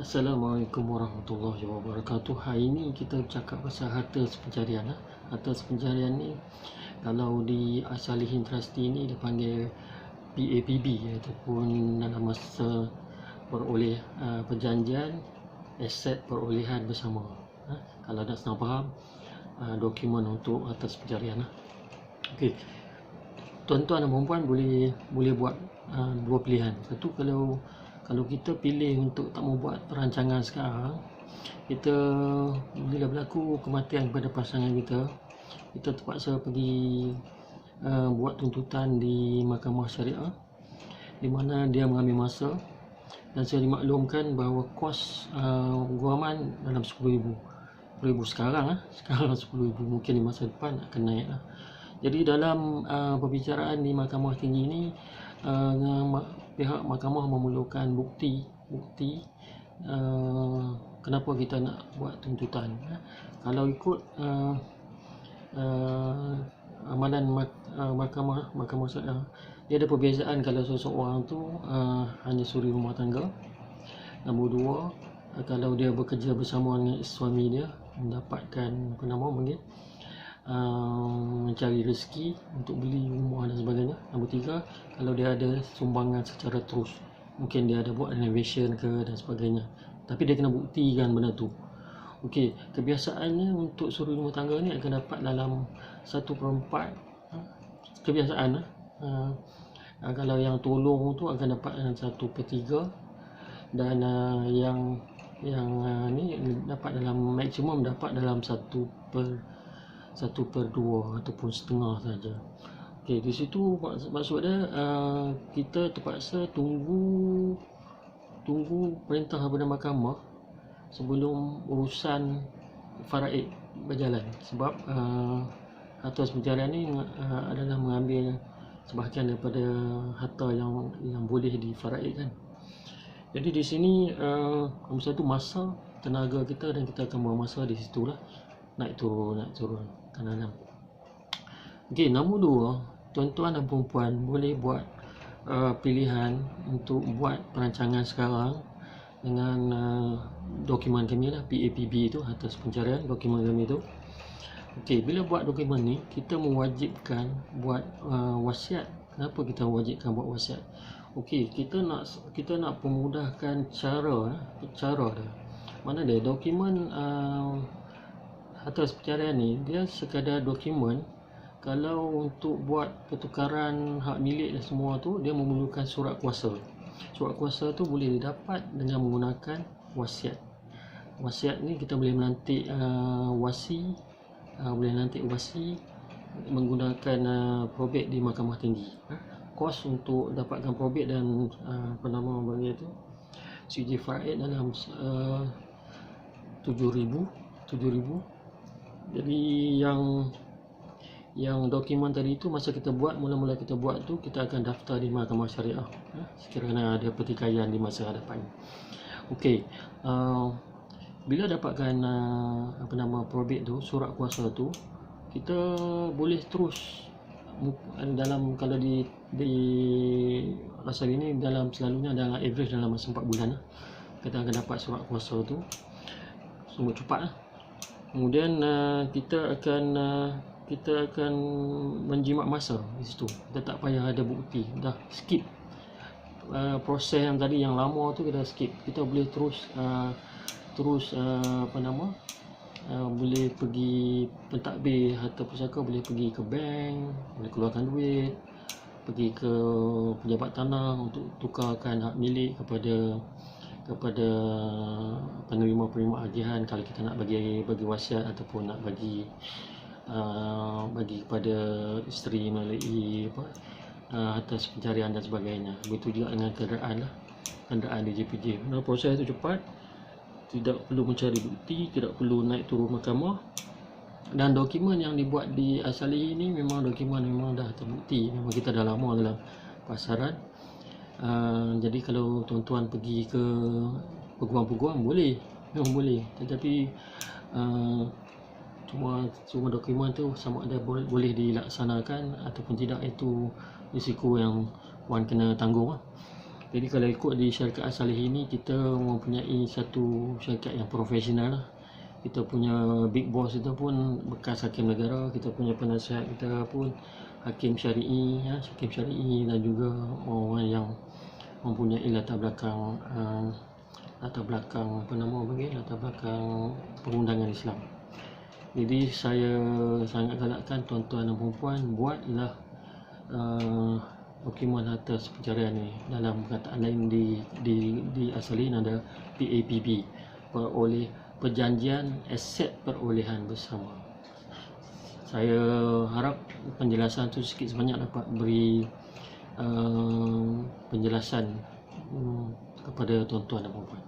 Assalamualaikum warahmatullahi wabarakatuh. Hari ini kita bercakap pasal harta sepencarian. Harta sepencarian ni kalau di Asalihin Trustee ni dia panggil PAPB ataupun dalam masa peroleh perjanjian aset perolehan bersama. Kalau nak senang faham, dokumen untuk harta sepencarian. Okey. Tuan-tuan dan puan boleh buat dua pilihan. Satu, kalau kita pilih untuk tak mau buat perancangan sekarang, kita bila berlaku kematian kepada pasangan kita terpaksa pergi buat tuntutan di Mahkamah Syariah, di mana dia mengambil masa, dan saya dimaklumkan bahawa kos guaman dalam 10,000 sekarang sekarang 10,000, mungkin di masa depan akan naik lah. Jadi dalam perbicaraan di Mahkamah Tinggi ini, pihak mahkamah memerlukan bukti kenapa kita nak buat tuntutan. Kalau ikut amalan mahkamah syariah, dia ada perbezaan kalau seseorang tu hanya suri rumah tangga. Nombor dua, kalau dia bekerja bersama dengan suami dia, mendapatkan mencari rezeki untuk beli rumah dan sebagainya. Nombor tiga, kalau dia ada sumbangan secara terus, mungkin dia ada buat renovation ke dan sebagainya, tapi dia kena buktikan benda tu. Okey, kebiasaannya untuk suri rumah tangga ni akan dapat dalam 1/4 kebiasaan. Kalau yang tolong tu akan dapat dalam 1/3, dan yang ni dapat dalam maksimum dapat dalam 1/2 ataupun setengah saja. Okey, di situ maksud dia kita terpaksa tunggu perintah daripada mahkamah sebelum urusan faraid berjalan, sebab harta sepencarian ni adalah mengambil sebahagian daripada harta yang boleh difaraidkan. Jadi di sini nombor satu, masa, tenaga kita, dan kita akan buang masa di situlah, naik turun kadang-kadang. Okey, nombor dua, tuan-tuan dan puan boleh buat pilihan untuk buat perancangan sekarang dengan dokumen kami lah, PAPB itu, harta sepencarian, dokumen kami itu. Okey, bila buat dokumen ni, kita mewajibkan buat wasiat. Kenapa kita mewajibkan buat wasiat? Okey, kita nak pemudahkan cara dia. Mana dia dokumen harta sepencarian ni, dia sekadar dokumen. Kalau untuk buat pertukaran hak milik dan semua tu, dia memerlukan surat kuasa. Surat kuasa tu boleh didapat dengan menggunakan wasiat. Wasiat ni kita boleh melantik wasi menggunakan probate di Mahkamah Tinggi. Kos untuk dapatkan probate dan CJ faraid dalam 7,000. Jadi yang dokumen tadi tu, masa kita buat, mula-mula kita buat tu, kita akan daftar di Mahkamah Syariah sekiranya ada pertikaian di masa hadapan. Okey, bila dapatkan probate tu, surat kuasa tu, kita boleh terus dalam, kalau di asal ini selalunya dalam average dalam masa 4 bulan kita akan dapat surat kuasa tu, sungguh cepat lah. Kemudian kita akan menjimat masa di situ. Kita tak payah ada bukti, dah skip proses yang tadi yang lama tu, kita skip. Kita boleh terus boleh pergi pentadbir harta pusaka, boleh pergi ke bank, boleh keluarkan duit, pergi ke pejabat tanah untuk tukarkan hak milik kepada penerima agihan, kalau kita nak bagi wasiat ataupun nak bagi kepada isteri melalui harta pencarian dan sebagainya. Begitu juga dengan kenderaan DJPJ. Proses itu cepat, tidak perlu mencari bukti, tidak perlu naik turun mahkamah, dan dokumen yang dibuat di Asalihin ini memang dah terbukti, memang kita dah lama dalam pasaran. Jadi kalau tuan-tuan pergi ke peguam memang boleh, tetapi cuma dokumen tu sama ada boleh dilaksanakan ataupun tidak, itu risiko yang puan kena tanggung lah. Jadi kalau ikut di syarikat As-Salih ini, kita mempunyai satu syarikat yang profesional lah. Kita punya big boss itu pun bekas hakim negara, kita punya penasihat kita pun hakim syari'i, hakim syari'i, dan juga orang yang mempunyai latar belakang latar belakang perundangan Islam. Jadi saya sangat galakkan tuan-tuan dan puan-puan, buatlah dokumen harta pencarian ni. Dalam perkataan lain di As-Salih ada PAPB, perjanjian aset perolehan bersama. Saya harap penjelasan tu sikit sebanyak dapat beri penjelasan kepada tuan-tuan dan puan-puan.